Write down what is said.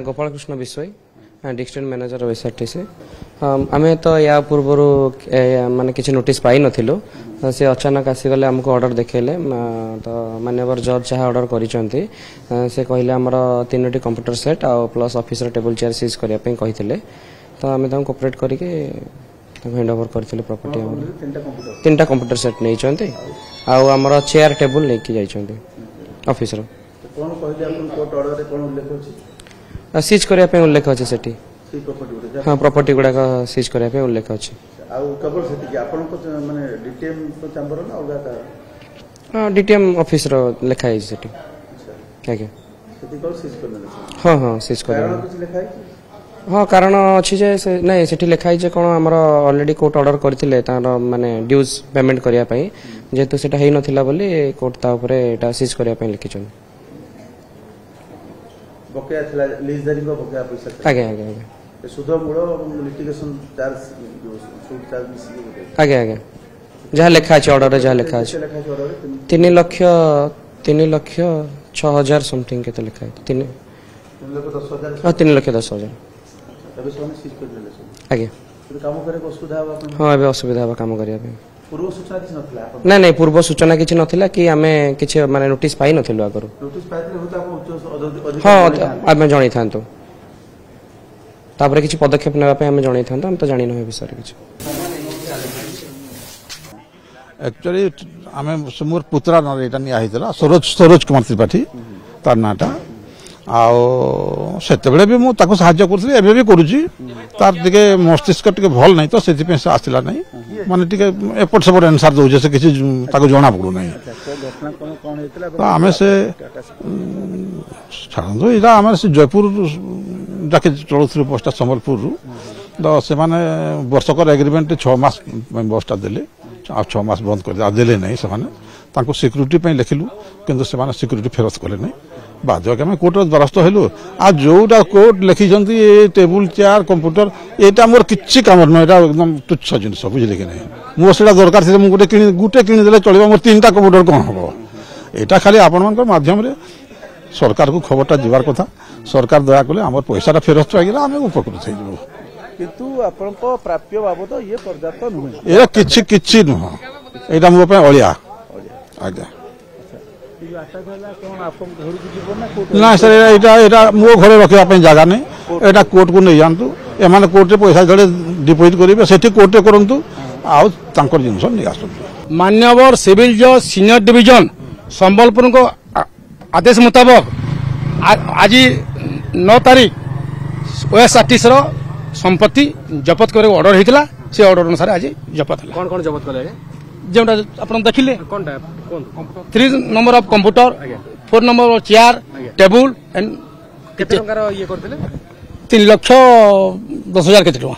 गोपाल कृष्ण विश्वई district manager OSRTC आम तो या पूर्वर माने किसी नोटिस पाई नथिलु से अचानक आसीगले आमको ऑर्डर देखेले तो माननीय जज जहाँ ऑर्डर करिसेंती से कहले हमर 3टी कंप्यूटर सेट आ plus officer table chair seize करिया पे कहिथिले तो आमे तम कोऑपरेट करके हैंड ओवर करथिले प्रॉपर्टी हम 3टा कंप्यूटर सेट नै चंती आ हमर चेयर टेबल नै कि जाई चंती ऑफिसर कोन कहले अपन कोर्ट ऑर्डर रे कोन उल्लेख अछि सीज करिया पे उल्लेख अछि सेठी हाँ प्रॉपर्टी गुडा सीज करिया पे उल्लेख अछि आ केवल सेठी कि आपन को माने डीटीएम को चैम्बर ना अलगा का हाँ डीटीएम ऑफिसर लिखा है सेठी आगे सेठी को सीज करने हाँ हाँ सीज करिया कारण कुछ लिखा है हाँ कारण अच्छी जे नहीं सेठी लिखा है जे कोन हमर ऑलरेडी कोर्ट ऑर्डर करथिले तार माने ड्यूज पेमेंट करिया पे जेतु सेटा हेई नथिला बोली कोर्ट ता ऊपर एटा सीज करिया पे लिखिछन बकेया थला लीजदारी को बकेया पैसा आगे आगे आगे सुध मूल लिटिगेशन चार्ज सूट चार्ज मिसी आगे आगे जहाँ लिखा है ऑर्डर रे जहाँ लिखा है 3,06,000 समथिंग के तो लिखा है 3,10,000 तबे सोने सीज कर देले आगे काम करे को सुविधा हो अपन हाँ अबे असुविधा हो काम करिया पे पूर्व सूचना किछ नथला नहीं नहीं पूर्व सूचना किछ नथिला कि आमे किछ माने नोटिस पाई नथिलु आगरो नोटिस पाइले होता को उच्च अधिक हाँ आमे जणी थांतो तापर किछ पदक्षेप नेबा पे आमे जणी थांतो हम तो जानि न विषय किछ एक्चुअली आमे मोर पुत्रा न एटा नि आहितला सरोज कुमार त्रिपाठी तार नाटा आते बेले भी मुझे साहाଯ୍य करी एवं भी करुच्ची तार टे मस्तिष्क टे भल ना तो से आसला ना माने टे एपट सेपट आंसर दौचे से किसी जना पड़ूना तो आम से छाड़ू यहाँ आम से जयपुर जाके चलुलु बसटा संबलपुर तो से वर्षकर एग्रीमेंट 6 मास बसटा देले 6 मास बंद कर देले नहीं से सिक्यूरीटी लिखिलु किंतु से सिक्यूरीटी फेरस्त कले नहीं बाध्य आम कोर्ट द्वारस्थ हेलु आ जोटा कोर्ट लिखिं टेबुल चेयर कंप्यूटर यहाँ मोर किसी कम नुह एकदम तुच्छ जिनस बुझे कि नहीं मोर से दरकार थी गोटे किणीदे चलो मोर 3टा कंप्यूटर कौन हम यहाँ खाली आपण माध्यम सरकार को खबरटा जीवार कथा सरकार दया कले आम पैसा फेरस्त आगे आम उपकृत हो किंतु आपन को प्राप्य बाबद ये पर्याप्त नुह ये किछि नुह यहाँ मो अलिया आज्ञा ना सर यहाँ मो घर रखा जगह नहीं यहाँ कोर्ट को नहीं जातु एम कोर्ट में पैसा जो डिपोजिट करेंगे से कोर्ट करूँ आउ जिन नहीं आस मान्यवर सिविल जज सीनियर डिवीजन संबलपुर को आदेश मुताबक आज 9 तारीख ओएसआरटीसी संपत्ति जपत कर ऑर्डर होता से ऑर्डर अनुसार आज जपत है कौन जपत कले जोटा आप देखिले 3 number of computer 4 number of chair table and केते टंकार ये करथिले 3,10,000 केते टंका।